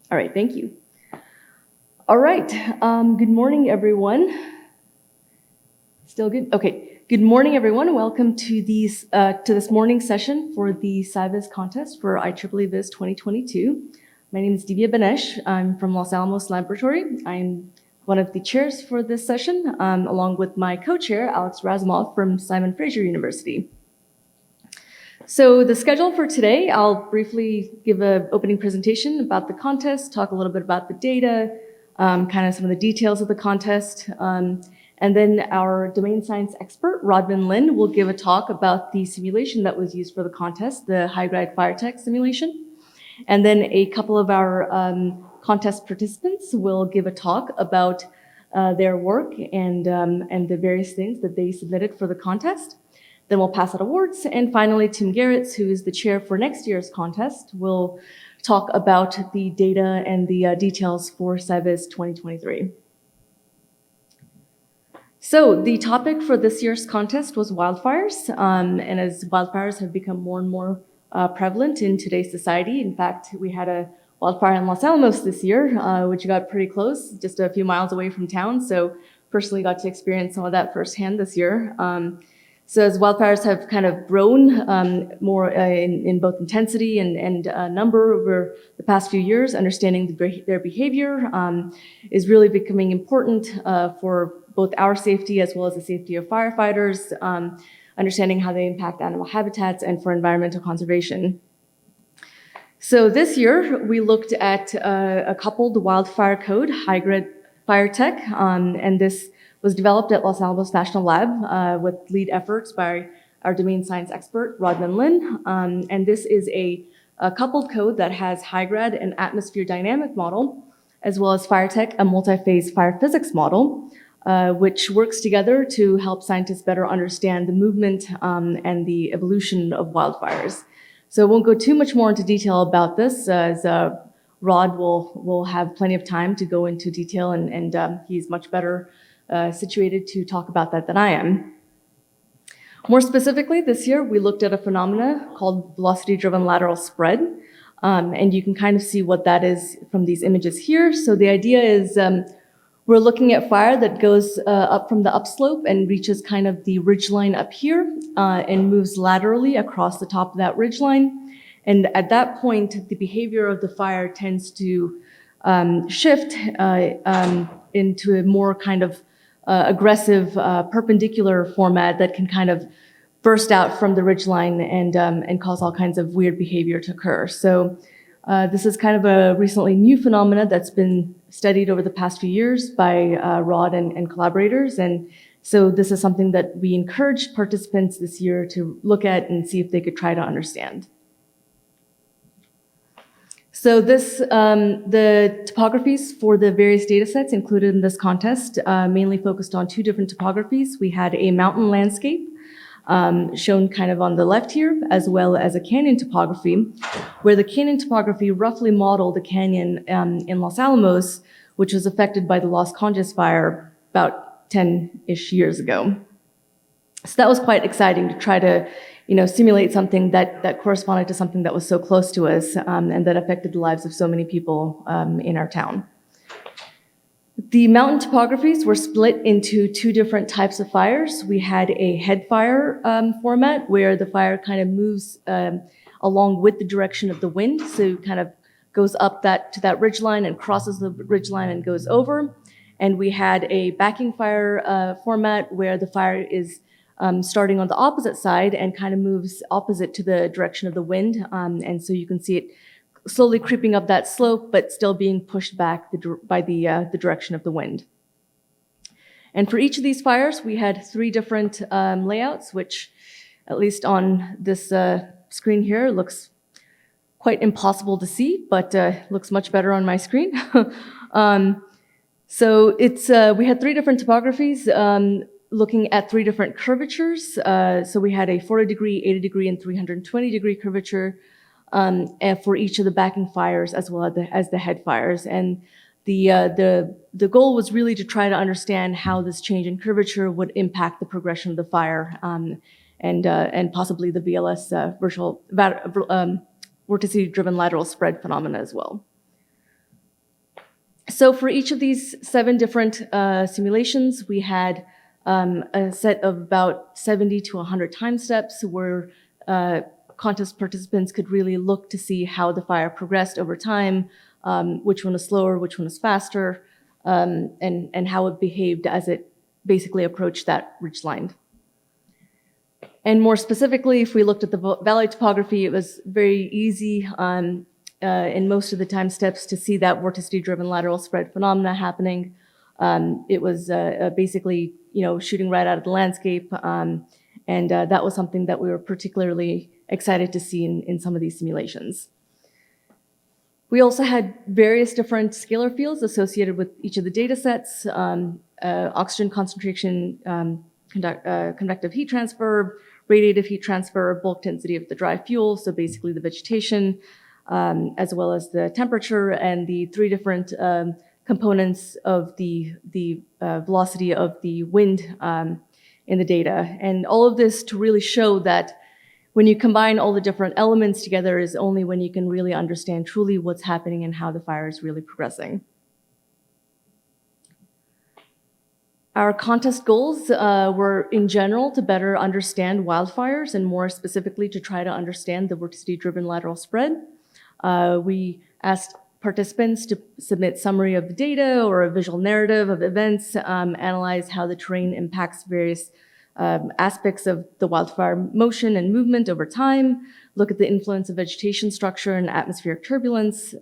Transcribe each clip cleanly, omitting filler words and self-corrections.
All right, thank you. All right, good morning, everyone. Still good? Okay. Good morning, everyone. Welcome to this morning session for the SciVis contest for IEEE Viz 2022. My name is Divya Banesh. I'm from Los Alamos Laboratory. I'm one of the chairs for this session, along with my co-chair, Alex Razumov from Simon Fraser University. So the schedule for today, I'll briefly give an opening presentation about the contest, talk a little bit about the data, kind of some of the details of the contest, and then our domain science expert, Rodman Lin, will give a talk about the simulation that was used for the contest, the high-grade fire tech simulation. And then a couple of our contest participants will give a talk about their work and the various things that they submitted for the contest. Then we'll pass out awards. And finally, Tim Garretts, who is the chair for next year's contest, will talk about the data and the details for SciVis 2023. So the topic for this year's contest was wildfires, and as wildfires have become more and more prevalent in today's society. In fact, we had a wildfire in Los Alamos this year, which got pretty close, just a few miles away from town. So personally got to experience some of that firsthand this year. So as wildfires have kind of grown more in both intensity and number over the past few years, understanding their behavior is really becoming important for both our safety as well as the safety of firefighters, understanding how they impact animal habitats and for environmental conservation. So this year, we looked at a coupled wildfire code, high-grade fire tech, and this was developed at Los Alamos National Lab with lead efforts by our domain science expert, Rodman Lin. And this is a coupled code that has high-grade and atmosphere dynamic model, as well as fire tech, a multi-phase fire physics model, which works together to help scientists better understand the movement and the evolution of wildfires. So I won't go too much more into detail about this, as Rod will have plenty of time to go into detail, and he's much better situated to talk about that than I am. More specifically, this year we looked at a phenomena called velocity-driven lateral spread, and you can kind of see what that is from these images here. So the idea is we're looking at fire that goes up from the upslope and reaches kind of the ridgeline up here and moves laterally across the top of that ridgeline. And at that point, the behavior of the fire tends to shift into a more kind of aggressive perpendicular format that can kind of burst out from the ridgeline and cause all kinds of weird behavior to occur. So this is kind of a recently new phenomena that's been studied over the past few years by Rod and collaborators. And so this is something that we encouraged participants this year to look at and see if they could try to understand. So the topographies for the various data sets included in this contest mainly focused on two different topographies. We had a mountain landscape shown kind of on the left here, as well as a canyon topography, where the canyon topography roughly modeled the canyon in Los Alamos, which was affected by the Los Conchas fire about 10-ish years ago. So that was quite exciting to try to simulate something that corresponded to something that was so close to us and that affected the lives of so many people in our town. The mountain topographies were split into two different types of fires. We had a head fire format where the fire kind of moves along with the direction of the wind, so kind of goes up to that ridgeline and crosses the ridgeline and goes over. And we had a backing fire format where the fire is starting on the opposite side and kind of moves opposite to the direction of the wind. And so you can see it slowly creeping up that slope, but still being pushed back by the direction of the wind. And for each of these fires, we had three different layouts, which, at least on this screen here, looks quite impossible to see, but looks much better on my screen. So we had three different topographies looking at three different curvatures. So we had a 40-degree, 80-degree, and 320-degree curvature and for each of the backing fires as well as the head fires. And the goal was really to try to understand how this change in curvature would impact the progression of the fire and possibly the VLS vorticity-driven lateral spread phenomena as well. So for each of these 7 different simulations, we had a set of about 70 to 100 time steps where contest participants could really look to see how the fire progressed over time, which one was slower, which one was faster, and how it behaved as it basically approached that ridge line. And more specifically, if we looked at the valley topography, it was very easy in most of the time steps to see that vorticity-driven lateral spread phenomena happening. It was basically, shooting right out of the landscape, and that was something that we were particularly excited to see in some of these simulations. We also had various different scalar fields associated with each of the data sets, oxygen concentration, convective heat transfer, radiative heat transfer, bulk density of the dry fuel, so basically the vegetation, as well as the temperature and the 3 different components of the velocity of the wind in the data. And all of this to really show that when you combine all the different elements together is only when you can really understand truly what's happening and how the fire is really progressing. Our contest goals were, in general, to better understand wildfires and more specifically to try to understand the vorticity-driven lateral spread. We asked participants to submit summary of the data or a visual narrative of events, analyze how the terrain impacts various aspects of the wildfire motion and movement over time, look at the influence of vegetation structure and atmospheric turbulence,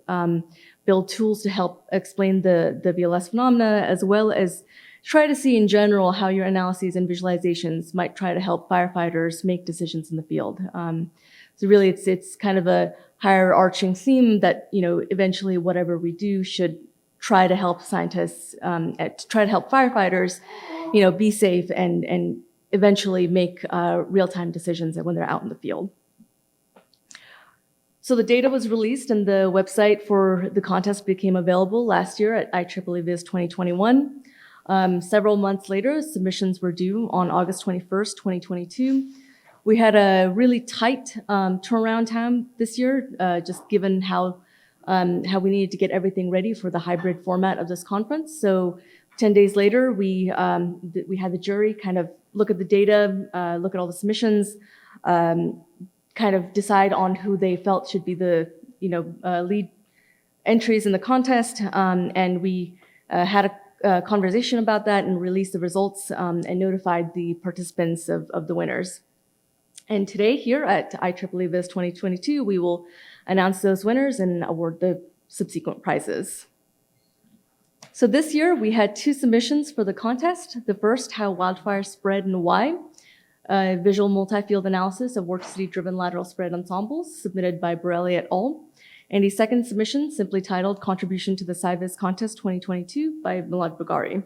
build tools to help explain the VLS phenomena, as well as try to see in general how your analyses and visualizations might try to help firefighters make decisions in the field. So really it's kind of a higher arching theme that, eventually whatever we do should try to help scientists, try to help firefighters, be safe and eventually make real-time decisions when they're out in the field. So the data was released and the website for the contest became available last year at IEEE 2021. Several months later, submissions were due on August 21st, 2022. We had a really tight turnaround time this year, just given how we needed to get everything ready for the hybrid format of this conference. So 10 days later, we had the jury kind of look at the data, look at all the submissions, kind of decide on who they felt should be the lead entries in the contest, and we had a conversation about that and released the results and notified the participants of the winners. And today here at IEEE 2022, we will announce those winners and award the subsequent prizes. So this year we had 2 submissions for the contest. The first, how wildfires spread and why, visual multi-field analysis of vorticity-driven lateral spread ensembles submitted by Borelli et al. And a second submission simply titled Contribution to the SciVis Contest 2022 by Milad Bagari.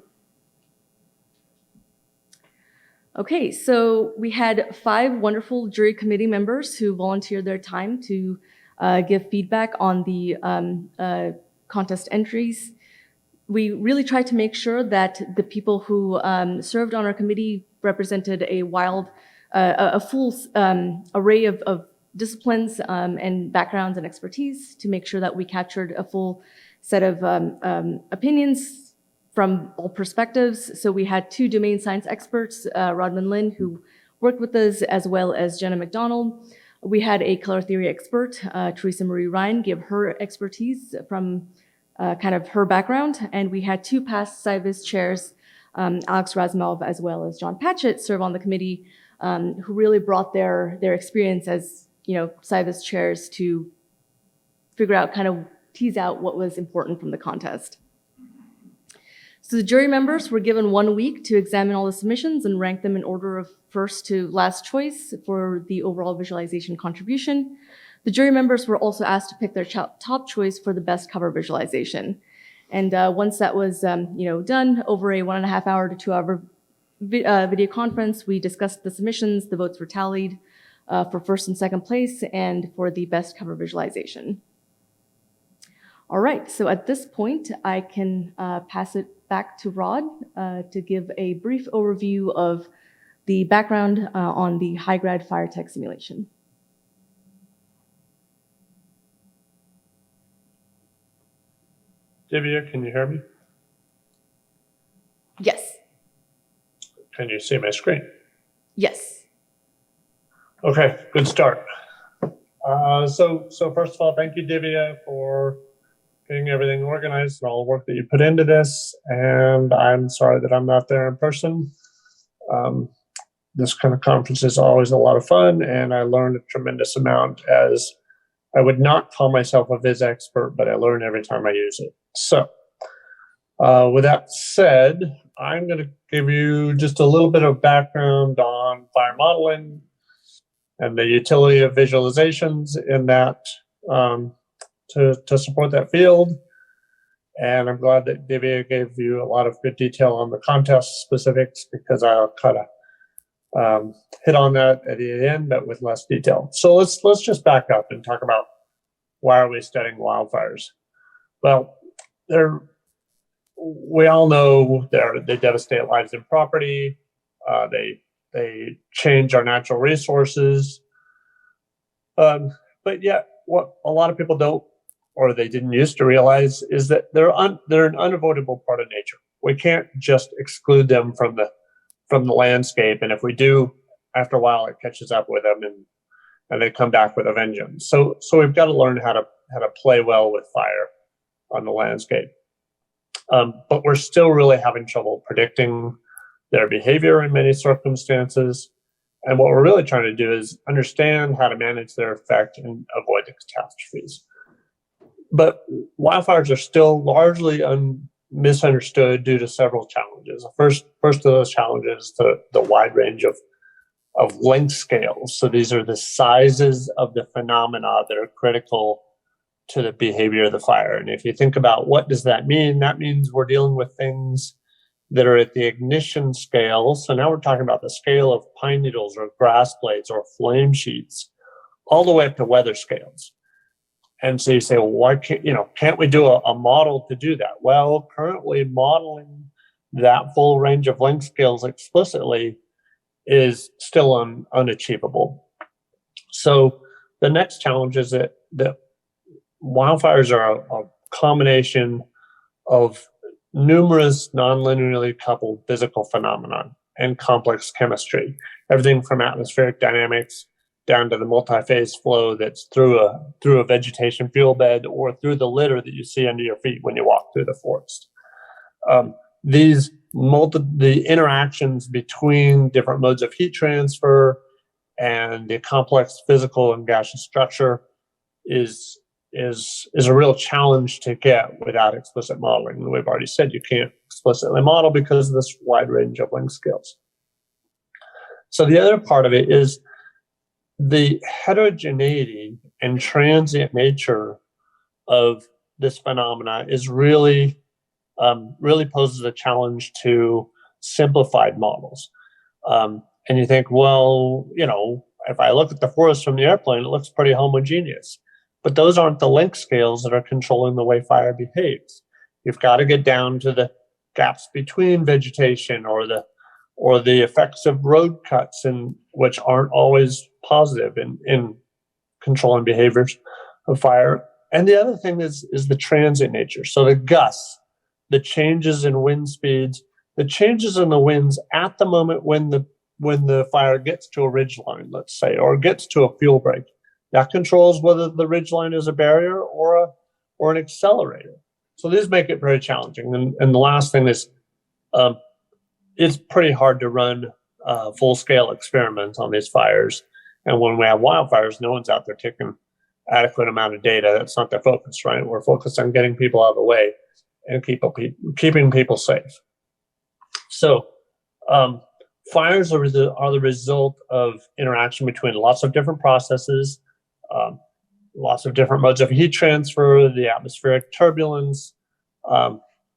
Okay, so we had 5 wonderful jury committee members who volunteered their time to give feedback on the contest entries. We really tried to make sure that the people who served on our committee represented a full array of disciplines and backgrounds and expertise to make sure that we captured a full set of opinions from all perspectives. So we had 2 domain science experts, Rodman Lin, who worked with us, as well as Jenna McDonald. We had a color theory expert, Teresa Marie Ryan, give her expertise from kind of her background. And we had 2 past SciVis chairs, Alex Razumov, as well as John Patchett, serve on the committee, who really brought their experience as SciVis chairs to figure out, kind of tease out what was important from the contest. So the jury members were given 1 week to examine all the submissions and rank them in order of first to last choice for the overall visualization contribution. The jury members were also asked to pick their top choice for the best cover visualization. And once that was done, over a 1.5 hour to 2 hour video conference, we discussed the submissions, the votes were tallied for first and second place and for the best cover visualization. All right, so at this point, I can pass it back to Rod to give a brief overview of the background on the high-grad fire tech simulation. Divya, can you hear me? Yes. Can you see my screen? Yes. Okay, good start. So first of all, thank you, Divya, for getting everything organized and all the work that you put into this. And I'm sorry that I'm not there in person. This kind of conference is always a lot of fun, and I learned a tremendous amount, as I would not call myself a viz expert, but I learn every time I use it. So with that said, I'm going to give you just a little bit of background on fire modeling and the utility of visualizations in that to support that field. And I'm glad that Divya gave you a lot of good detail on the contest specifics, because I'll kind of hit on that at the end, but with less detail. So let's just back up and talk about, why are we studying wildfires? Well, we all know they devastate lives and property. They change our natural resources. But yet, what a lot of people don't, or they didn't used to realize, is that they're an unavoidable part of nature. We can't just exclude them from the landscape, and if we do, after a while, it catches up with them, and they come back with a vengeance. So we've got to learn how to play well with fire on the landscape. But we're still really having trouble predicting their behavior in many circumstances. And what we're really trying to do is understand how to manage their effect and avoid the catastrophes. But wildfires are still largely misunderstood due to several challenges. First of those challenges, the wide range of length scales. So these are the sizes of the phenomena that are critical to the behavior of the fire. And if you think about, what does that mean? That means we're dealing with things that are at the ignition scale. So now we're talking about the scale of pine needles or grass blades or flame sheets, all the way up to weather scales. And so you say, well, why can't we do a model to do that? Well, currently modeling that full range of length scales explicitly is still unachievable. So the next challenge is that wildfires are a combination of numerous non-linearly coupled physical phenomena and complex chemistry, everything from atmospheric dynamics down to the multi-phase flow that's through a vegetation fuel bed, or through the litter that you see under your feet when you walk through the forest. The interactions between different modes of heat transfer and the complex physical and gaseous structure is a real challenge to get without explicit modeling. And we've already said you can't explicitly model because of this wide range of length scales. So the other part of it is the heterogeneity and transient nature of this phenomena is really poses a challenge to simplified models. And you think, well, if I look at the forest from the airplane, it looks pretty homogeneous. But those aren't the length scales that are controlling the way fire behaves. You've got to get down to the gaps between vegetation, or the effects of road cuts, which aren't always positive in controlling behaviors of fire. And the other thing is the transient nature. So the gusts, the changes in wind speeds, the changes in the winds at the moment when the fire gets to a ridge line, let's say, or gets to a fuel break. That controls whether the ridge line is a barrier or an accelerator. So these make it very challenging. And the last thing is, it's pretty hard to run full-scale experiments on these fires. And when we have wildfires, no one's out there taking adequate amount of data. That's not their focus, right? We're focused on getting people out of the way and keeping people safe. So fires are the result of interaction between lots of different processes, lots of different modes of heat transfer, the atmospheric turbulence,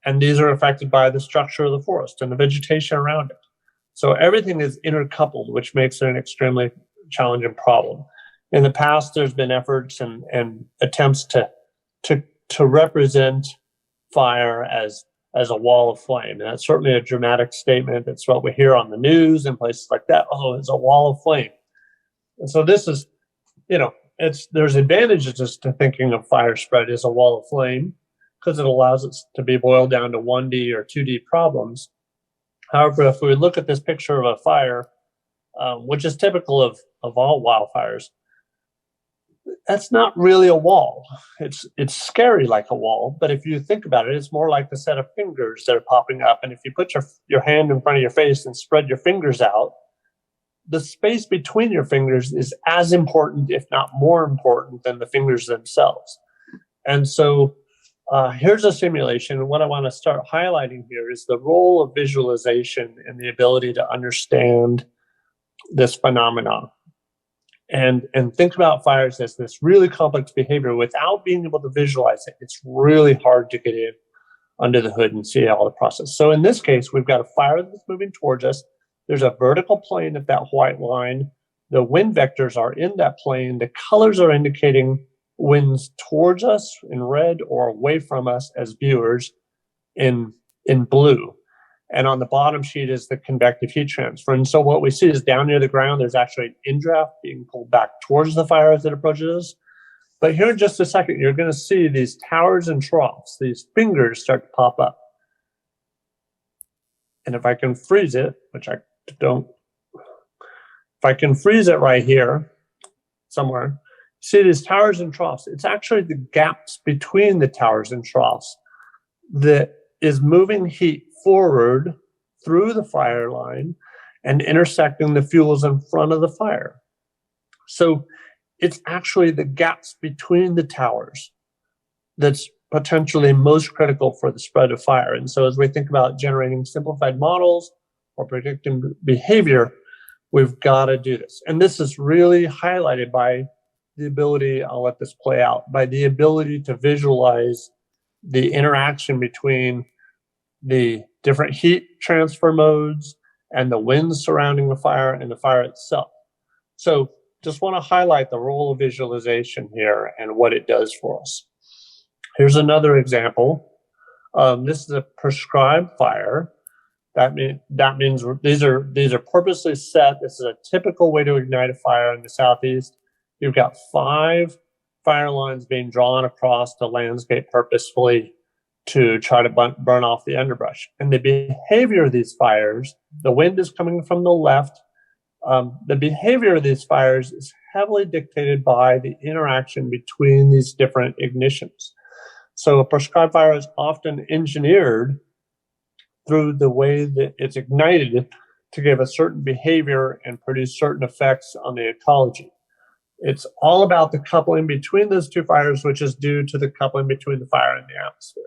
and these are affected by the structure of the forest and the vegetation around it. So everything is intercoupled, which makes it an extremely challenging problem. In the past, there's been efforts and attempts to represent fire as a wall of flame. And that's certainly a dramatic statement. That's what we hear on the news and places like that. Oh, it's a wall of flame. And so this is, there's advantages to thinking of fire spread as a wall of flame, because it allows us to be boiled down to 1D or 2D problems. However, if we look at this picture of a fire, which is typical of all wildfires, that's not really a wall. It's scary like a wall, but if you think about it, it's more like the set of fingers that are popping up. And if you put your hand in front of your face and spread your fingers out, the space between your fingers is as important, if not more important, than the fingers themselves. And so here's a simulation. And what I want to start highlighting here is the role of visualization and the ability to understand this phenomenon. And think about fires as this really complex behavior without being able to visualize it. It's really hard to get in under the hood and see all the process. So in this case, we've got a fire that's moving towards us. There's a vertical plane at that white line. The wind vectors are in that plane. The colors are indicating winds towards us in red or away from us as viewers in blue. And on the bottom sheet is the convective heat transfer. And so what we see is down near the ground, there's actually an in-draft being pulled back towards the fire as it approaches us. But here in just a second, you're going to see these towers and troughs, these fingers start to pop up. And if I can freeze it, which I don't, if I can freeze it right here somewhere, see these towers and troughs. It's actually the gaps between the towers and troughs that is moving heat forward through the fire line and intersecting the fuels in front of the fire. So it's actually the gaps between the towers that's potentially most critical for the spread of fire. And so as we think about generating simplified models or predicting behavior, we've got to do this. And this is really highlighted by the ability, I'll let this play out, by the ability to visualize the interaction between the different heat transfer modes and the winds surrounding the fire and the fire itself. So just want to highlight the role of visualization here and what it does for us. Here's another example. This is a prescribed fire. That means these are purposely set. This is a typical way to ignite a fire in the Southeast. You've got 5 fire lines being drawn across the landscape purposefully to try to burn off the underbrush. And the behavior of these fires, the wind is coming from the left. The behavior of these fires is heavily dictated by the interaction between these different ignitions. So a prescribed fire is often engineered through the way that it's ignited to give a certain behavior and produce certain effects on the ecology. It's all about the coupling between those two fires, which is due to the coupling between the fire and the atmosphere.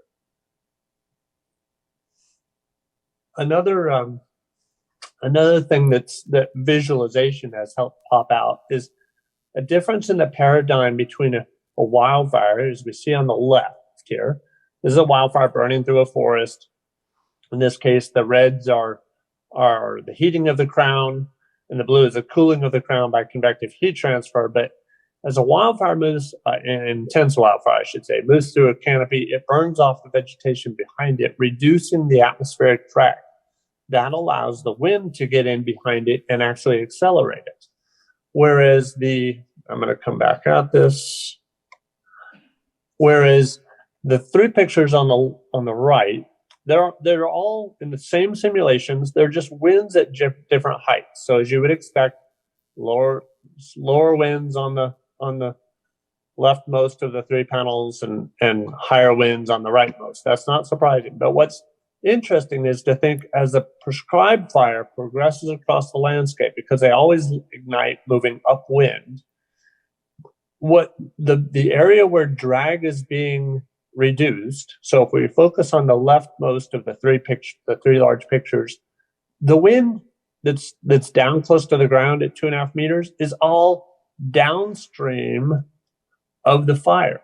Another thing that visualization has helped pop out is a difference in the paradigm between a wildfire, as we see on the left here. This is a wildfire burning through a forest. In this case, the reds are the heating of the crown, and the blue is the cooling of the crown by convective heat transfer. But as a wildfire moves, an intense wildfire, I should say, moves through a canopy, it burns off the vegetation behind it, reducing the atmospheric drag. That allows the wind to get in behind it and actually accelerate it. Whereas I'm going to come back at this. Whereas the 3 pictures on the right, they're all in the same simulations. They're just winds at different heights. So as you would expect, lower winds on the leftmost of the 3 panels and higher winds on the rightmost. That's not surprising. But what's interesting is to think as a prescribed fire progresses across the landscape, because they always ignite moving upwind, what the area where drag is being reduced. So if we focus on the leftmost of the 3 large pictures, the wind that's down close to the ground at 2.5 meters is all downstream of the fire.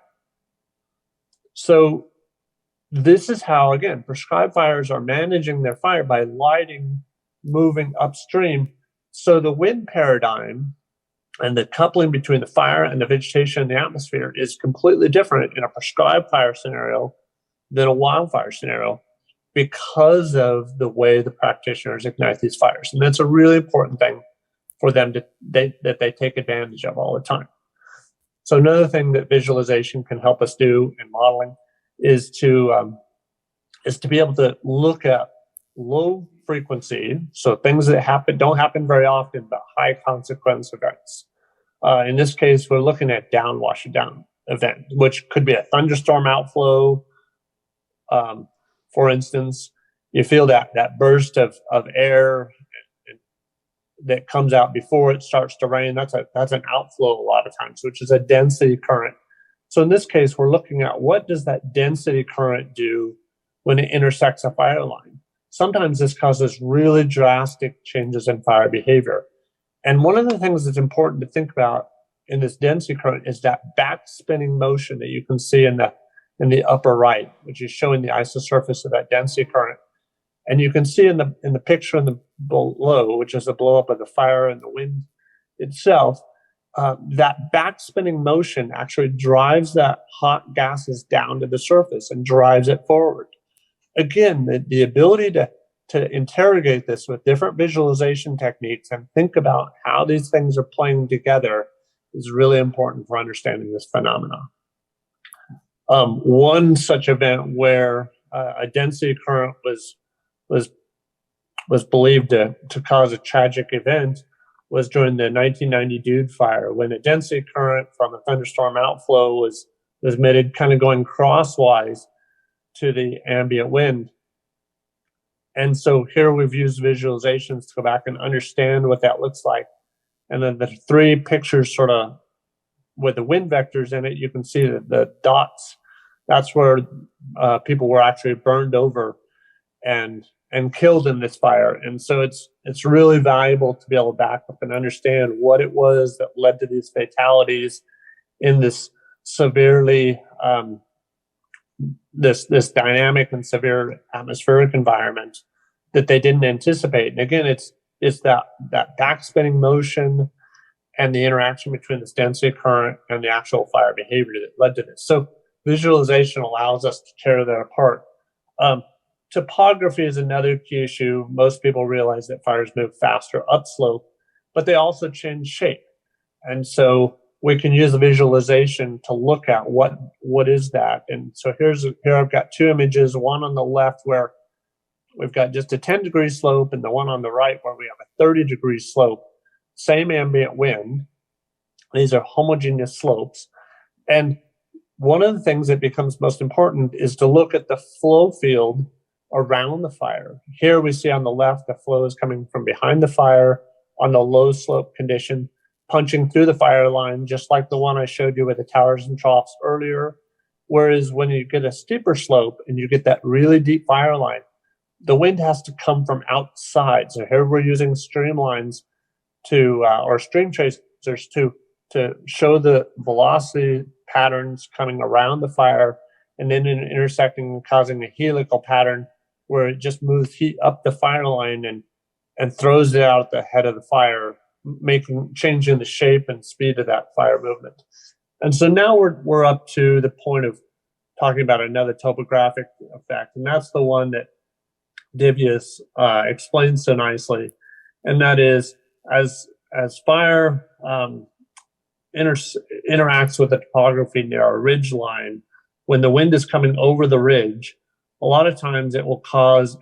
So this is how, again, prescribed fires are managing their fire by lighting moving upstream. So the wind paradigm and the coupling between the fire and the vegetation in the atmosphere is completely different in a prescribed fire scenario than a wildfire scenario because of the way the practitioners ignite these fires. And that's a really important thing for them that they take advantage of all the time. So another thing that visualization can help us do in modeling is to be able to look at low frequency, so things that don't happen very often, but high consequence events. In this case, we're looking at wash down event, which could be a thunderstorm outflow. For instance, you feel that burst of air that comes out before it starts to rain. That's an outflow a lot of times, which is a density current. So in this case, we're looking at what does that density current do when it intersects a fire line. Sometimes this causes really drastic changes in fire behavior. And one of the things that's important to think about in this density current is that backspinning motion that you can see in the upper right, which is showing the isosurface of that density current. And you can see in the picture in the below, which is the blow up of the fire and the wind itself, that backspinning motion actually drives that hot gases down to the surface and drives it forward. Again, the ability to interrogate this with different visualization techniques and think about how these things are playing together is really important for understanding this phenomenon. One such event where a density current was believed to cause a tragic event was during the 1990 Dude Fire, when a density current from a thunderstorm outflow was emitted, kind of going crosswise to the ambient wind. And so here we've used visualizations to go back and understand what that looks like. And then the three pictures sort of with the wind vectors in it, you can see the dots. That's where people were actually burned over and killed in this fire. And so it's really valuable to be able to back up and understand what it was that led to these fatalities in this severely this dynamic and severe atmospheric environment that they didn't anticipate. And again, it's that backspinning motion and the interaction between this density current and the actual fire behavior that led to this. So visualization allows us to tear that apart. Topography is another key issue. Most people realize that fires move faster upslope, but they also change shape. And so we can use the visualization to look at what is that. And so here I've got two images, one on the left where we've got just a 10-degree slope, and the one on the right where we have a 30-degree slope, same ambient wind. These are homogeneous slopes. And one of the things that becomes most important is to look at the flow field around the fire. Here we see on the left, the flow is coming from behind the fire on the low slope condition, punching through the fire line, just like the one I showed you with the towers and troughs earlier. Whereas when you get a steeper slope and you get that really deep fire line, the wind has to come from outside. So here we're using streamlines or stream tracers to show the velocity patterns coming around the fire, and then intersecting and causing a helical pattern where it just moves heat up the fire line and throws it out at the head of the fire, changing the shape and speed of that fire movement. And so now we're up to the point of talking about another topographic effect, and that's the one that Divya's explains so nicely, and that is as fire interacts with the topography near a ridge line, when the wind is coming over the ridge, a lot of times it will cause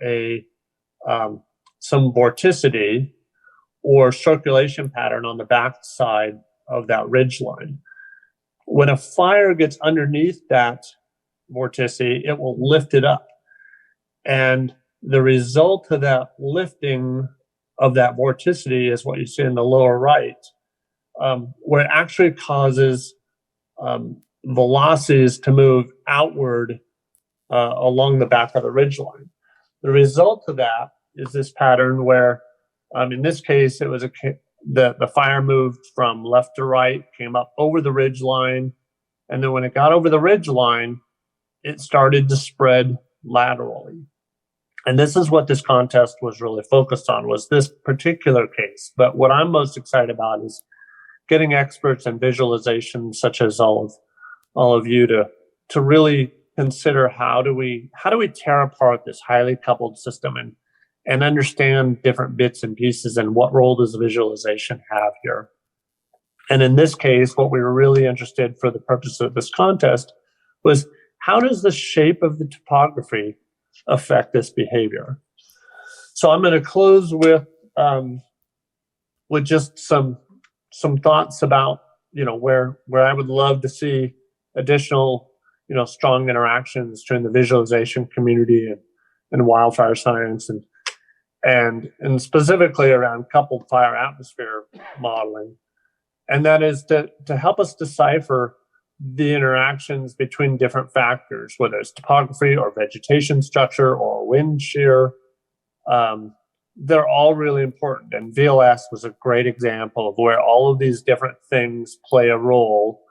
some vorticity or circulation pattern on the back side of that ridge line. When a fire gets underneath that vorticity, it will lift it up. And the result of that lifting of that vorticity is what you see in the lower right, where it actually causes velocities to move outward along the back of the ridgeline. The result of that is this pattern where, in this case, it was the fire moved from left to right, came up over the ridgeline, and then when it got over the ridgeline, it started to spread laterally. And this is what this contest was really focused on, was this particular case. But what I'm most excited about is getting experts in visualization, such as all of you, to really consider how do we tear apart this highly coupled system and understand different bits and pieces, and what role does visualization have here. And in this case, what we were really interested for the purpose of this contest was how does the shape of the topography affect this behavior? So I'm going to close with just some thoughts about, where I would love to see additional, strong interactions between the visualization community and wildfire science, and specifically around coupled fire atmosphere modeling. And that is to help us decipher the interactions between different factors, whether it's topography or vegetation structure or wind shear. They're all really important. And VLS was a great example of where all of these different things play a role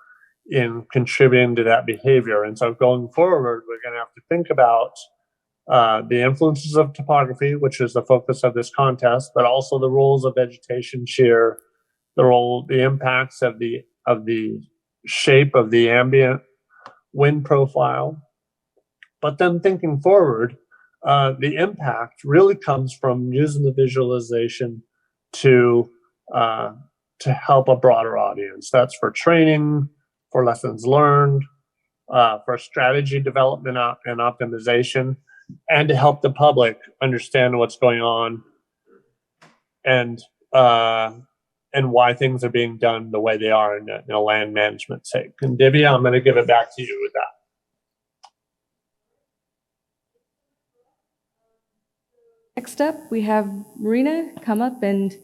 in contributing to that behavior. And so going forward, we're going to have to think about the influences of topography, which is the focus of this contest, but also the roles of vegetation shear, the impacts of the shape of the ambient wind profile. But then thinking forward, the impact really comes from using the visualization to help a broader audience. That's for training, for lessons learned, for strategy development and optimization, and to help the public understand what's going on and why things are being done the way they are in a land management sake. And Divya, I'm going to give it back to you with that. Next up, we have Marina come up and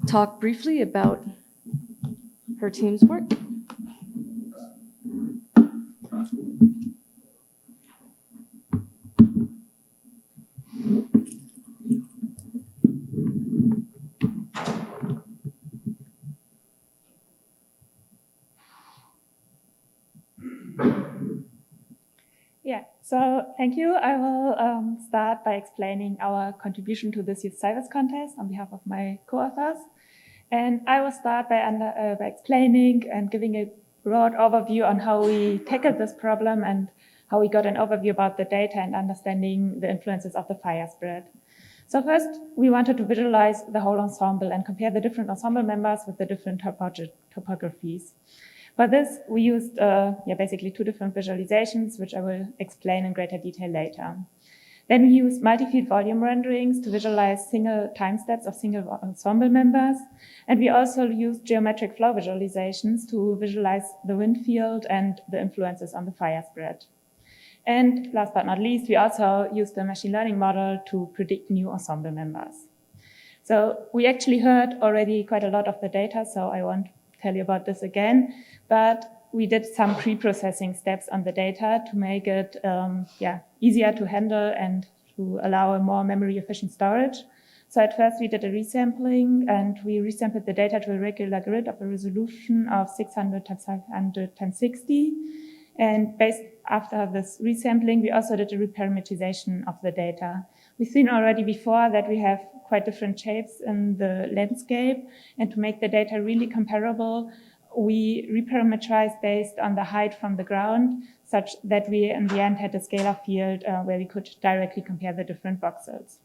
talk briefly about her team's work. Yeah, so thank you. I will start by explaining our contribution to this year's SciVis contest on behalf of my co-authors. And I will start by explaining and giving a broad overview on how we tackled this problem and how we got an overview about the data and understanding the influences of the fire spread. So first, we wanted to visualize the whole ensemble and compare the different ensemble members with the different topographies. For this, we used basically two different visualizations, which I will explain in greater detail later. Then we used multi-field volume renderings to visualize single time steps of single ensemble members. And we also used geometric flow visualizations to visualize the wind field and the influences on the fire spread. And last but not least, we also used a machine learning model to predict new ensemble members. So we actually heard already quite a lot of the data, so I won't tell you about this again, but we did some pre-processing steps on the data to make it easier to handle and to allow a more memory efficient storage. So at first we did a resampling, and we resampled the data to a regular grid of a resolution of 600 times 500 times 60. And based after this resampling, we also did a reparametrization of the data. We've seen already before that we have quite different shapes in the landscape, and to make the data really comparable, we reparameterized based on the height from the ground, such that we in the end had a scalar field where we could directly compare the different voxels.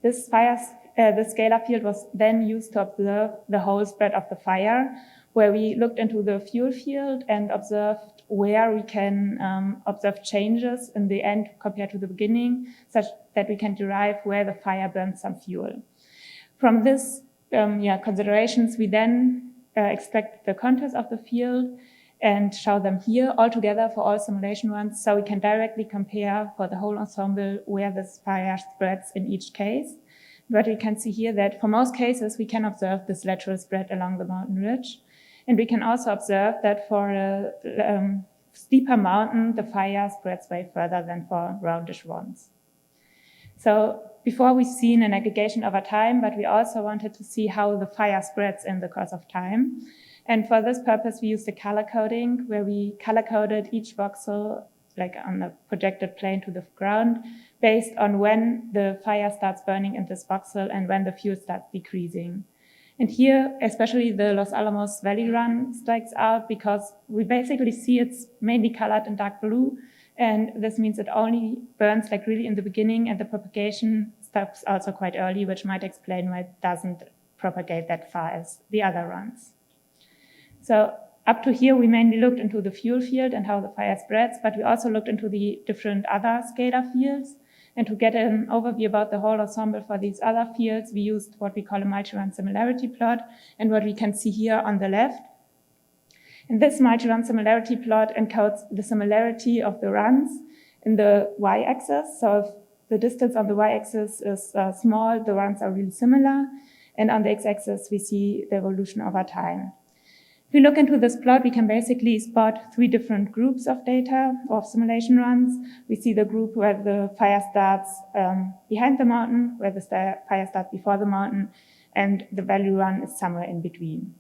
This scalar field was then used to observe the whole spread of the fire, where we looked into the fuel field and observed where we can observe changes in the end compared to the beginning, such that we can derive where the fire burned some fuel. From this considerations, we then extract the contours of the field and show them here all together for all simulation runs, so we can directly compare for the whole ensemble where this fire spreads in each case. But we can see here that for most cases, we can observe this lateral spread along the mountain ridge. And we can also observe that for a steeper mountain, the fire spreads way further than for roundish ones. So before we've seen an aggregation over time, but we also wanted to see how the fire spreads in the course of time. And for this purpose, we used a color coding where we color coded each voxel like on the projected plane to the ground based on when the fire starts burning in this voxel and when the fuel starts decreasing. And here, especially the Los Alamos Valley Run strikes out because we basically see it's mainly colored in dark blue. And this means it only burns like really in the beginning, and the propagation stops also quite early, which might explain why it doesn't propagate that far as the other runs. So up to here, we mainly looked into the fuel field and how the fire spreads, but we also looked into the different other scalar fields. And to get an overview about the whole ensemble for these other fields, we used what we call a multi-run similarity plot, and what we can see here on the left. And this multi-run similarity plot encodes the similarity of the runs in the y-axis. So if the distance on the y-axis is small, the runs are really similar. And on the x-axis, we see the evolution over time. If we look into this plot, we can basically spot 3 different groups of data of simulation runs. We see the group where the fire starts behind the mountain, where the fire starts before the mountain, and the value run is somewhere in between.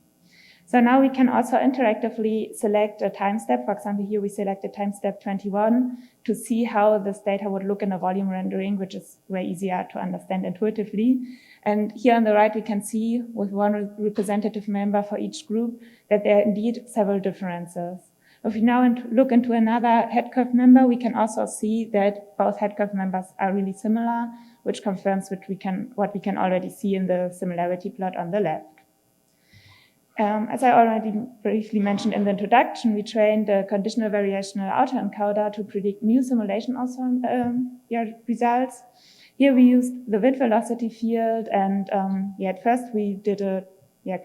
So now we can also interactively select a time step. For example, here we selected time step 21 to see how this data would look in a volume rendering, which is way easier to understand intuitively. And here on the right, we can see with one representative member for each group that there are indeed several differences. If we now look into another head curve member, we can also see that both head curve members are really similar, which confirms what we can already see in the similarity plot on the left. As I already briefly mentioned in the introduction, we trained a conditional variational autoencoder to predict new simulation results. Here we used the wind velocity field, and at first we did a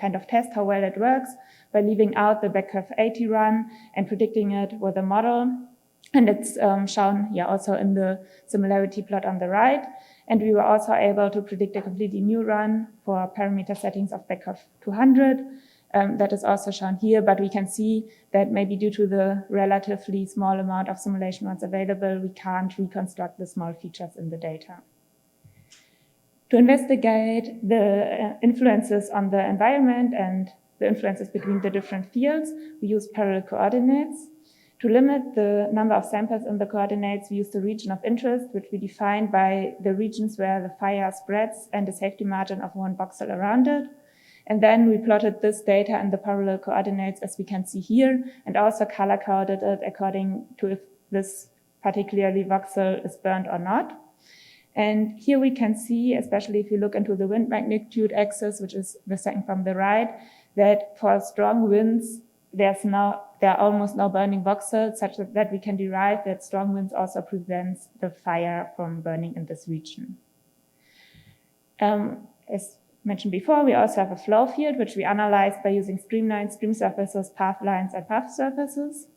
kind of test how well it works by leaving out the back curve 80 run and predicting it with a model. And it's shown also in the similarity plot on the right. And we were also able to predict a completely new run for parameter settings of back curve 200. That is also shown here, but we can see that maybe due to the relatively small amount of simulation runs available, we can't reconstruct the small features in the data. To investigate the influences on the environment and the influences between the different fields, we used parallel coordinates. To limit the number of samples in the coordinates, we used the region of interest, which we defined by the regions where the fire spreads and a safety margin of 1 voxel around it. And then we plotted this data in the parallel coordinates, as we can see here, and also color-coded it according to if this particularly voxel is burned or not. And here we can see, especially if you look into the wind magnitude axis, which is the second from the right, that for strong winds, there are almost no burning voxels, such that we can derive that strong winds also prevents the fire from burning in this region. As mentioned before, we also have a flow field, which we analyzed by using streamlines, stream surfaces, path lines, and path surfaces.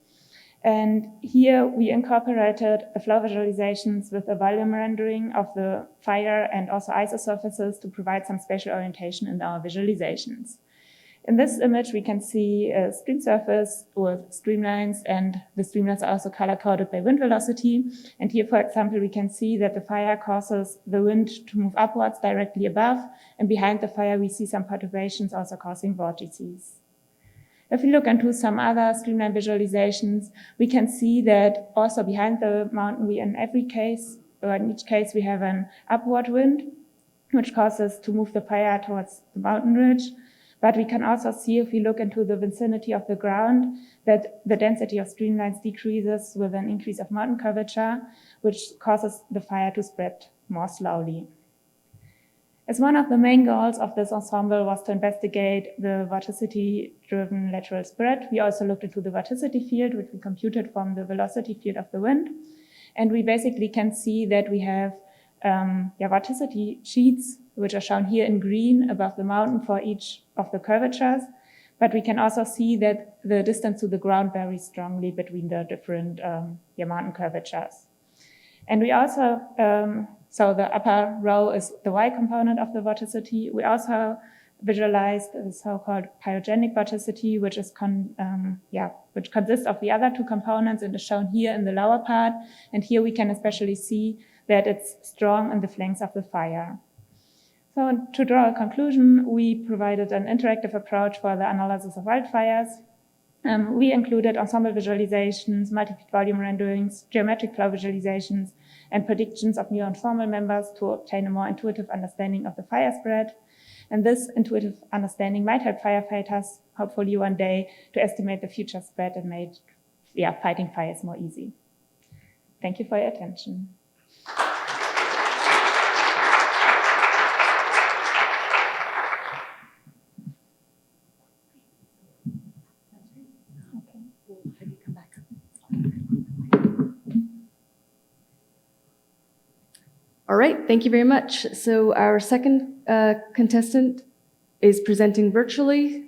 And here we incorporated flow visualizations with a volume rendering of the fire and also isosurfaces to provide some spatial orientation in our visualizations. In this image, we can see a stream surface with streamlines, and the streamlines are also color-coded by wind velocity. And here, for example, we can see that the fire causes the wind to move upwards directly above, and behind the fire, we see some perturbations also causing vortices. If we look into some other streamline visualizations, we can see that also behind the mountain, in each case, we have an upward wind, which causes to move the fire towards the mountain ridge. But we can also see, if we look into the vicinity of the ground, that the density of streamlines decreases with an increase of mountain curvature, which causes the fire to spread more slowly. As one of the main goals of this ensemble was to investigate the vorticity-driven lateral spread, we also looked into the vorticity field, which we computed from the velocity field of the wind. And we basically can see that we have vorticity sheets, which are shown here in green above the mountain for each of the curvatures. But we can also see that the distance to the ground varies strongly between the different mountain curvatures. And we also, so the upper row is the Y component of the vorticity. We also visualized the so-called pyrogenic vorticity, which is which consists of the other 2 components and is shown here in the lower part. And here we can especially see that it's strong in the flanks of the fire. So to draw a conclusion, we provided an interactive approach for the analysis of wildfires. We included ensemble visualizations, multi-feed volume renderings, geometric flow visualizations, and predictions of new ensemble members to obtain a more intuitive understanding of the fire spread. And this intuitive understanding might help firefighters, hopefully one day, to estimate the future spread and make fighting fires more easy. Thank you for your attention. All right, thank you very much. So our second contestant is presenting virtually.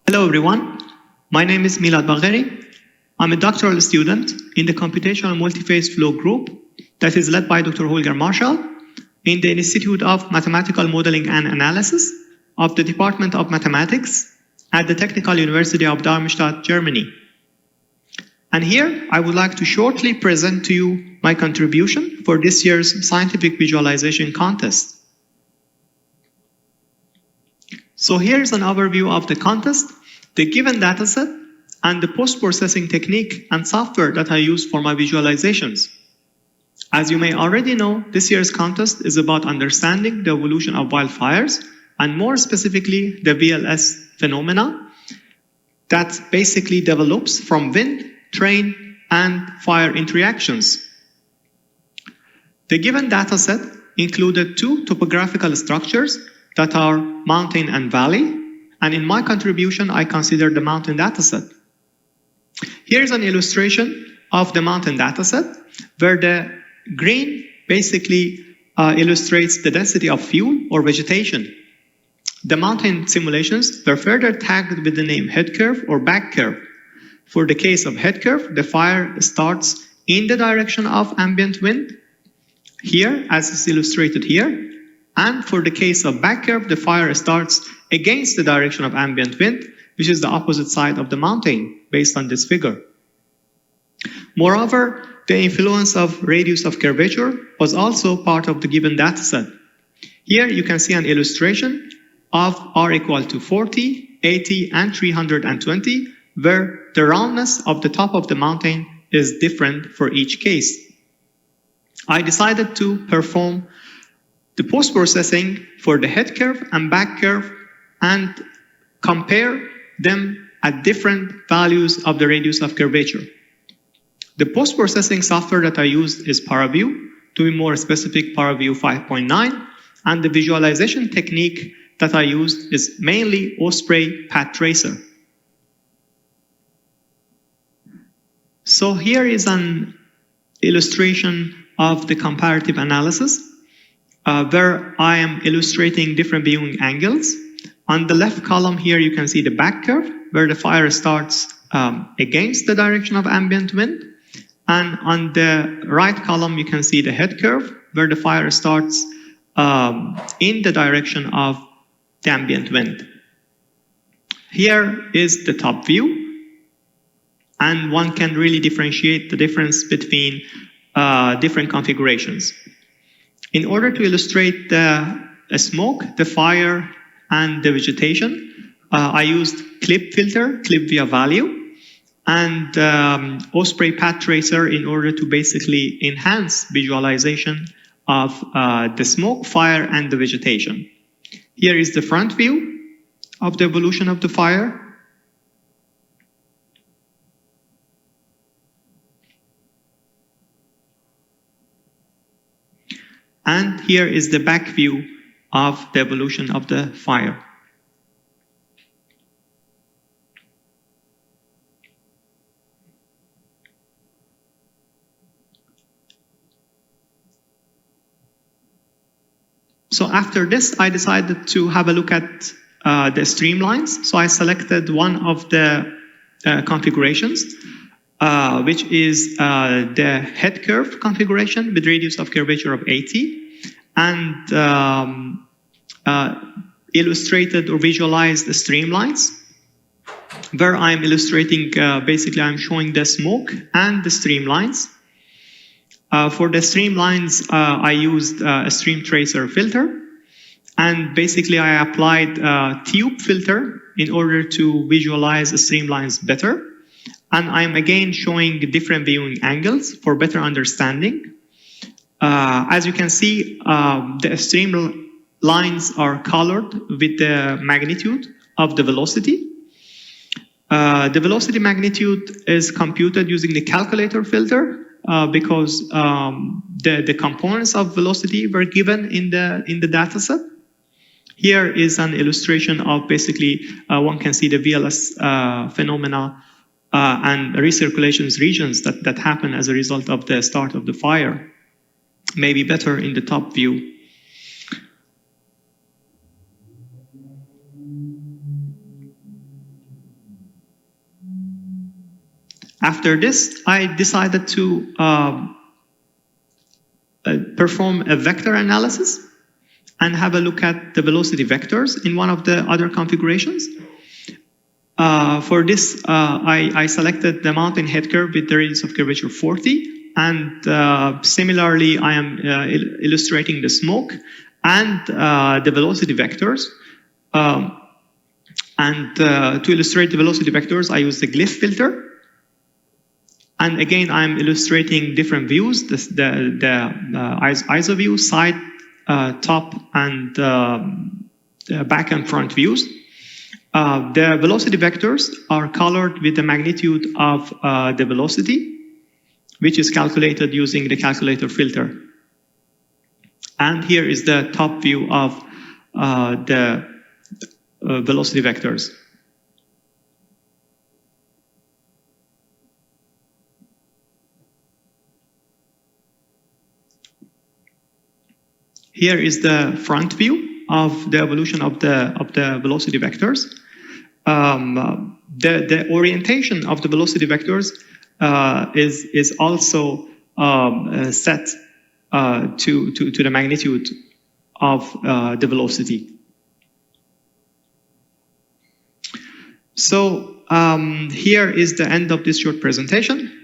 Hello everyone, my name is Milad Bagheri. I'm a doctoral student in the Computational Multiphase Flow group that is led by Dr. Holger Marshall in the Institute of Mathematical Modeling and Analysis of the Department of Mathematics at the Technical University of Darmstadt, Germany. And here I would like to shortly present to you my contribution for this year's scientific visualization contest. So here's an overview of the contest, the given dataset, and the post-processing technique and software that I use for my visualizations. As you may already know, this year's contest is about understanding the evolution of wildfires, and more specifically, the VLS phenomena that basically develops from wind, terrain, and fire interactions. The given dataset included two topographical structures that are mountain and valley, and in my contribution, I consider the mountain dataset. Here's an illustration of the mountain dataset, where the green basically illustrates the density of fuel or vegetation. The mountain simulations were further tagged with the name head curve or back curve. For the case of head curve, the fire starts in the direction of ambient wind, here, as is illustrated here. And for the case of back curve, the fire starts against the direction of ambient wind, which is the opposite side of the mountain, based on this figure. Moreover, the influence of radius of curvature was also part of the given dataset. Here you can see an illustration of R equal to 40, 80, and 320, where the roundness of the top of the mountain is different for each case. I decided to perform the post-processing for the head curve and back curve and compare them at different values of the radius of curvature. The post-processing software that I used is ParaView, to be more specific, ParaView 5.9, and the visualization technique that I used is mainly Osprey Path Tracer. So here is an illustration of the comparative analysis, where I am illustrating different viewing angles. On the left column here, you can see the back curve, where the fire starts against the direction of ambient wind. And on the right column, you can see the head curve, where the fire starts in the direction of the ambient wind. Here is the top view, and one can really differentiate the difference between different configurations. In order to illustrate the smoke, the fire, and the vegetation, I used clip filter, clip via value, and Osprey Path Tracer in order to basically enhance visualization of the smoke, fire, and the vegetation. Here is the front view of the evolution of the fire. And here is the back view of the evolution of the fire. So after this, I decided to have a look at the streamlines. So I selected one of the configurations, which is the head curve configuration with radius of curvature of 80, and illustrated or visualized the streamlines, where I'm illustrating, basically I'm showing the smoke and the streamlines. For the streamlines, I used a stream tracer filter, and basically I applied a tube filter in order to visualize the streamlines better. And I'm again showing different viewing angles for better understanding. As you can see, the streamlines are colored with the magnitude of the velocity. The velocity magnitude is computed using the calculator filter because the components of velocity were given in the dataset. Here is an illustration of basically one can see the VLS phenomena and recirculations regions that happen as a result of the start of the fire. Maybe better in the top view. After this, I decided to perform a vector analysis and have a look at the velocity vectors in one of the other configurations. For this, I selected the mountain head curve with the radius of curvature 40. And similarly, I am illustrating the smoke and the velocity vectors. To illustrate the velocity vectors, I use the glyph filter. And again, I'm illustrating different views, the ISO view, side, top, and back and front views. The velocity vectors are colored with the magnitude of the velocity, which is calculated using the calculator filter. And here is the top view of the velocity vectors. Here is the front view of the evolution of the velocity vectors. The orientation of the velocity vectors is also set to the magnitude of the velocity. So here is the end of this short presentation.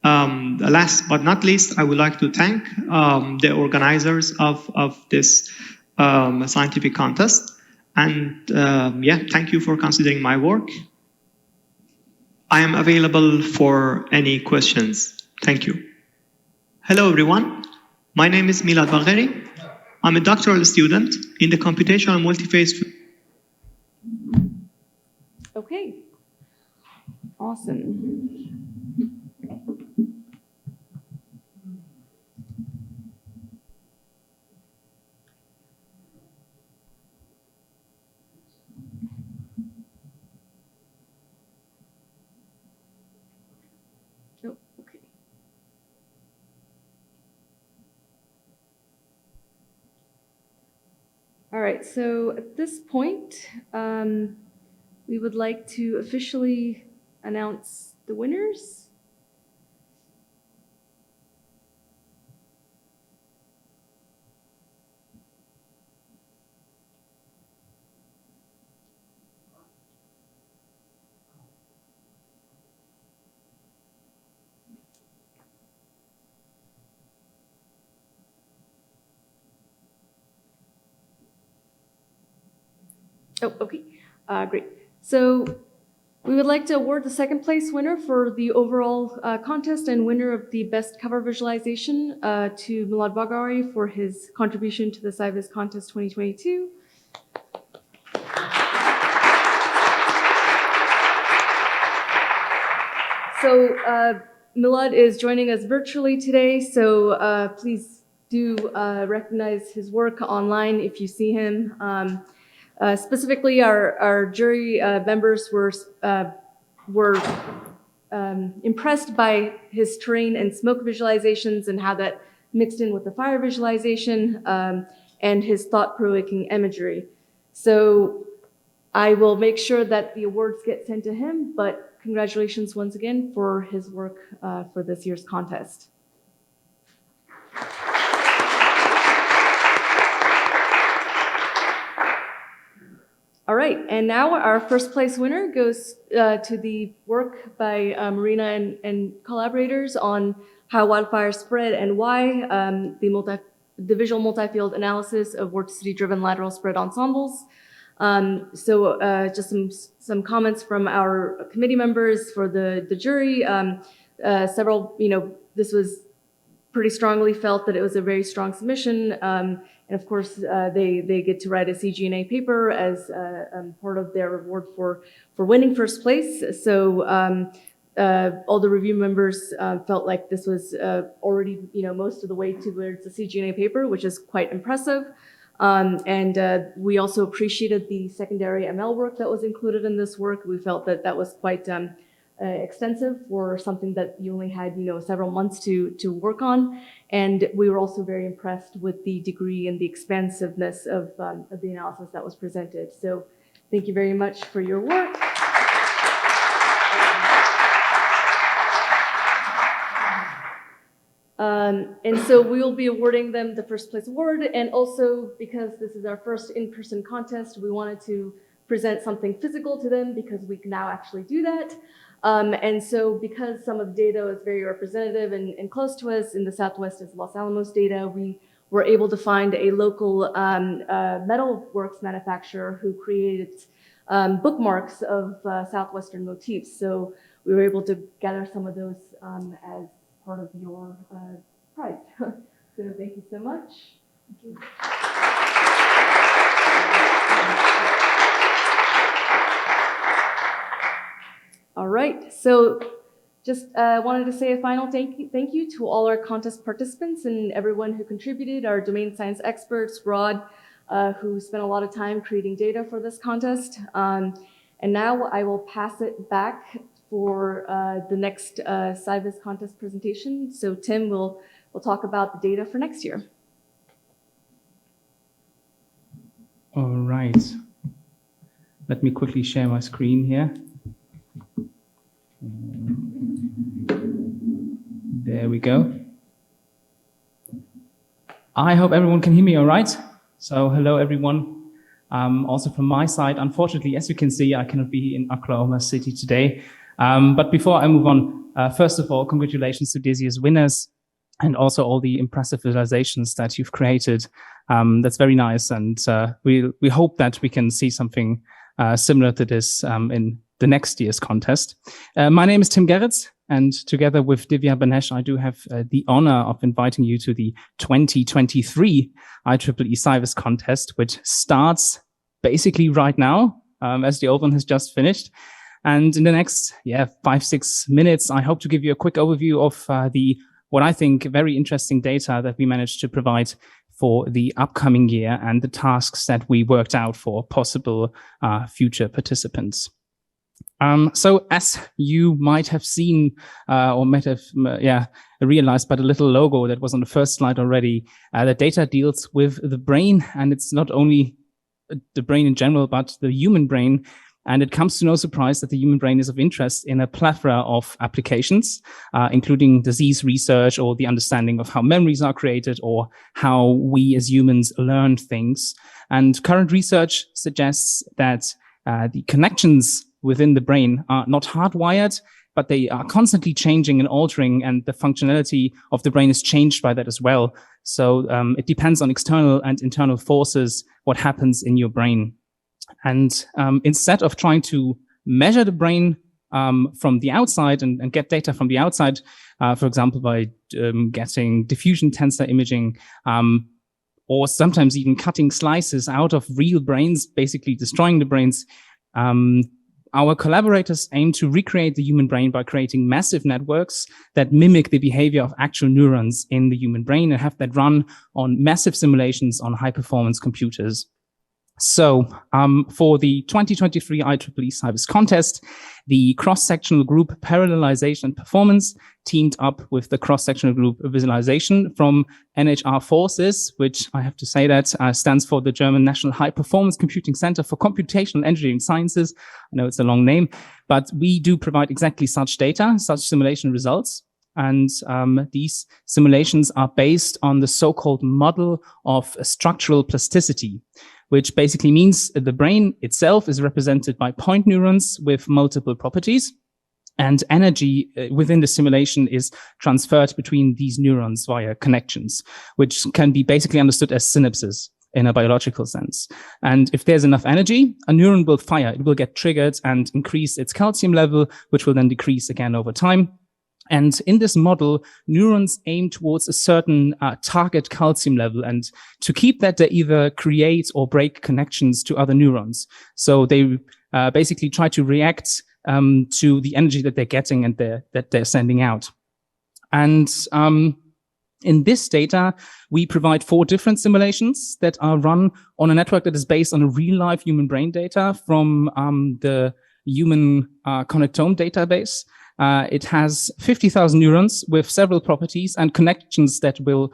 Last but not least, I would like to thank the organizers of this scientific contest. And yeah, thank you for considering my work. I am available for any questions. Thank you. Hello, everyone. My name is Milad Bagheri. I'm a doctoral student in the computational multiphase. Okay. Awesome. All right, so at this point, we would like to officially announce the winners. Oh, okay, great. So we would like to award the second place winner for the overall contest and winner of the best cover visualization to Milad Bagheri for his contribution to the SciVis contest 2022. So Milad is joining us virtually today, so please do recognize his work online if you see him. Specifically, our jury members were impressed by his terrain and smoke visualizations and how that mixed in with the fire visualization and his thought-provoking imagery. So I will make sure that the awards get sent to him, but congratulations once again for his work for this year's contest. All right, and now our first place winner goes to the work by Marina and collaborators on how wildfires spread and why, the visual multi-field analysis of vorticity-driven lateral spread ensembles. Just some comments from our committee members for the jury. Several, this was pretty strongly felt that it was a very strong submission. And of course, they get to write a CGNA paper as part of their reward for winning first place. So all the review members felt like this was already, most of the way towards the CGNA paper, which is quite impressive. We also appreciated the secondary ML work that was included in this work. We felt that that was quite extensive for something that you only had, several months to work on. And we were also very impressed with the degree and the expansiveness of the analysis that was presented. So thank you very much for your work. And so we will be awarding them the first place award. And also, because this is our first in-person contest, we wanted to present something physical to them because we can now actually do that. And so because some of the data is very representative and close to us, in the Southwest is Los Alamos data, we were able to find a local metalworks manufacturer who created bookmarks of Southwestern motifs. So we were able to gather some of those as part of your prize. So thank you so much. Thank you. All right, so just wanted to say a final thank you to all our contest participants and everyone who contributed, our domain science experts, Rod, who spent a lot of time creating data for this contest. And now I will pass it back for the next SciVis contest presentation. So Tim will talk about the data for next year. All right. Let me quickly share my screen here. There we go. I hope everyone can hear me all right. So hello, everyone. Also from my side, unfortunately, as you can see, I cannot be in Oklahoma City today. But before I move on, first of all, congratulations to this year's winners and also all the impressive visualizations that you've created. That's very nice. And we hope that we can see something similar to this in the next year's contest. My name is Tim Gerritz, and together with Divya Banesh, I do have the honor of inviting you to the 2023 IEEE SciVis contest, which starts basically right now, as the old one has just finished. And in the next 5-6 minutes, I hope to give you a quick overview of what I think very interesting data that we managed to provide for the upcoming year and the tasks that we worked out for possible future participants. So as you might have seen or might have realized by the little logo that was on the first slide already, the data deals with the brain, and it's not only the brain in general, but the human brain. And it comes to no surprise that the human brain is of interest in a plethora of applications, including disease research or the understanding of how memories are created or how we as humans learn things. And current research suggests that the connections within the brain are not hardwired, but they are constantly changing and altering, and the functionality of the brain is changed by that as well. So it depends on external and internal forces, what happens in your brain. And instead of trying to measure the brain from the outside and get data from the outside, for example, by getting diffusion tensor imaging, or sometimes even cutting slices out of real brains, basically destroying the brains, our collaborators aim to recreate the human brain by creating massive networks that mimic the behavior of actual neurons in the human brain and have that run on massive simulations on high-performance computers. So for the 2023 IEEE SciVis contest, the cross-sectional group Parallelization and Performance teamed up with the cross-sectional group Visualization from NHR Forces, which I have to say that stands for the German National High Performance Computing Center for Computational Engineering Sciences. I know it's a long name, but we do provide exactly such data, such simulation results. And these simulations are based on the so-called model of structural plasticity, which basically means the brain itself is represented by point neurons with multiple properties, and energy within the simulation is transferred between these neurons via connections, which can be basically understood as synapses in a biological sense. And if there's enough energy, a neuron will fire, it will get triggered and increase its calcium level, which will then decrease again over time. And in this model, neurons aim towards a certain target calcium level. And to keep that, they either create or break connections to other neurons. So they basically try to react to the energy that they're getting and that they're sending out. And In this data, we provide 4 different simulations that are run on a network that is based on a real-life human brain data from the Human Connectome database. It has 50,000 neurons with several properties and connections that will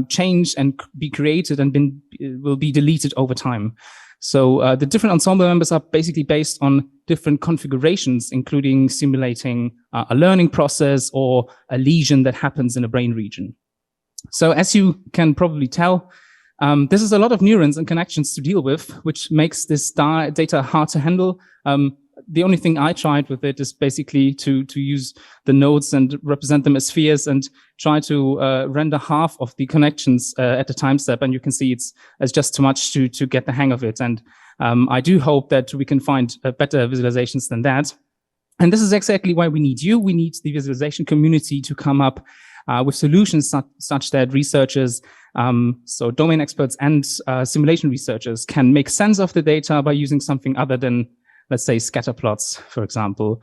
change and be created and will be deleted over time. So the different ensemble members are basically based on different configurations, including simulating a learning process or a lesion that happens in a brain region. So as you can probably tell, this is a lot of neurons and connections to deal with, which makes this data hard to handle. The only thing I tried with it is basically to use the nodes and represent them as spheres and try to render half of the connections at the time step. And you can see it's just too much to get the hang of it. And I do hope that we can find better visualizations than that. And this is exactly why we need you. We need the visualization community to come up with solutions such that researchers, so domain experts and simulation researchers can make sense of the data by using something other than, let's say, scatter plots, for example.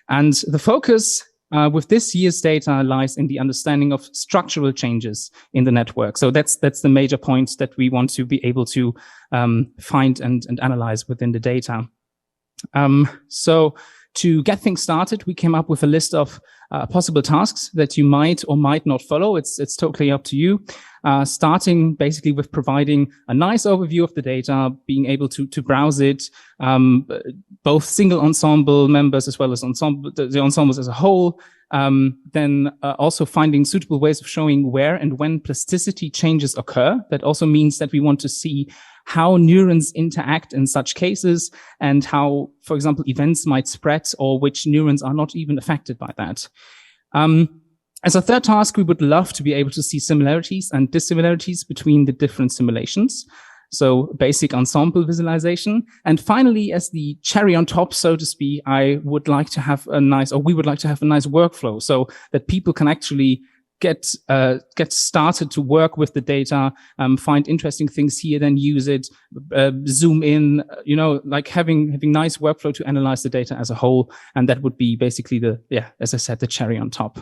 And the focus with this year's data lies in the understanding of structural changes in the network. So that's the major point that we want to be able to find and analyze within the data. So to get things started, we came up with a list of possible tasks that you might or might not follow. It's totally up to you. Starting basically with providing a nice overview of the data, being able to browse it, both single ensemble members as well as the ensembles as a whole. Then also finding suitable ways of showing where and when plasticity changes occur. That also means that we want to see how neurons interact in such cases and how, for example, events might spread or which neurons are not even affected by that. As a third task, we would love to be able to see similarities and dissimilarities between the different simulations. So basic ensemble visualization. And finally, as the cherry on top, so to speak, we would like to have a nice workflow so that people can actually get started to work with the data, find interesting things here, then use it, zoom in, like having nice workflow to analyze the data as a whole. And that would be basically as I said, the cherry on top.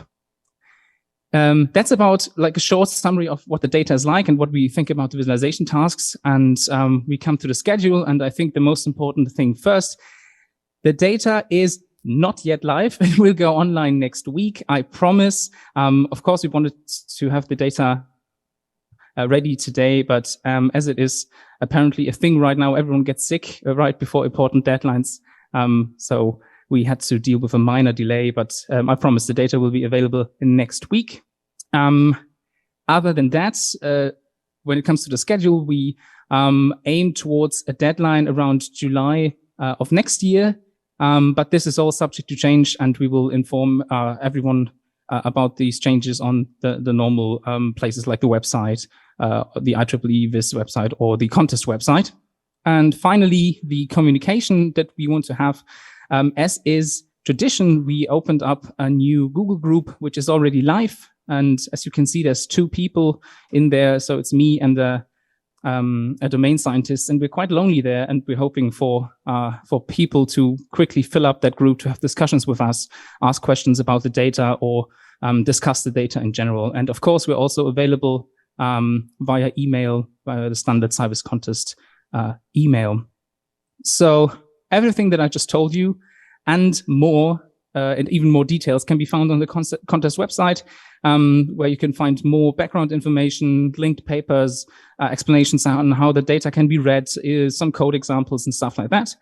That's about like a short summary of what the data is like and what we think about the visualization tasks. And we come to the schedule. And I think the most important thing first, the data is not yet live. It will go online next week, I promise. Of course, we wanted to have the data ready today, but as it is apparently a thing right now, everyone gets sick right before important deadlines. So we had to deal with a minor delay, but I promise the data will be available next week. Other than that, when it comes to the schedule, we aim towards a deadline around July of next year. But this is all subject to change, and we will inform everyone about these changes on the normal places like the website, the IEEE Vis website, or the contest website. And finally, the communication that we want to have, as is tradition, we opened up a new Google group, which is already live. And as you can see, there's 2 people in there. So it's me and a domain scientist, and we're quite lonely there. And we're hoping for people to quickly fill up that group to have discussions with us, ask questions about the data, or discuss the data in general. And of course, we're also available via email, via the standard SciVis contest email. So everything that I just told you and more, and even more details can be found on the contest website, where you can find more background information, linked papers, explanations on how the data can be read, some code examples and stuff like that.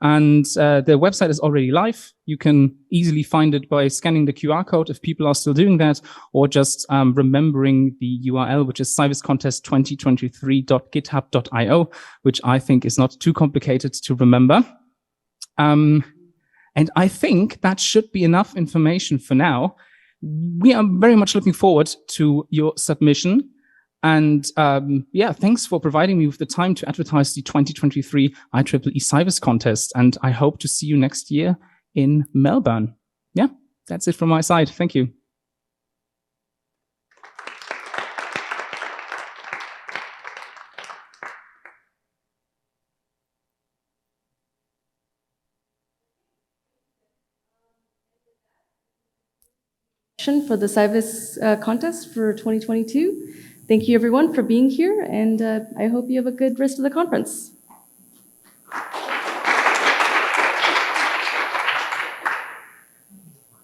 And the website is already live. You can easily find it by scanning the QR code if people are still doing that, or just remembering the URL, which is sciviscontest2023.github.io, which I think is not too complicated to remember. And I think that should be enough information for now. We are very much looking forward to your submission. And thanks for providing me with the time to advertise the 2023 IEEE SciVis contest. And I hope to see you next year in Melbourne. Yeah, that's it from my side. Thank you. for the SciVis contest for 2022. Thank you everyone for being here, and I hope you have a good rest of the conference.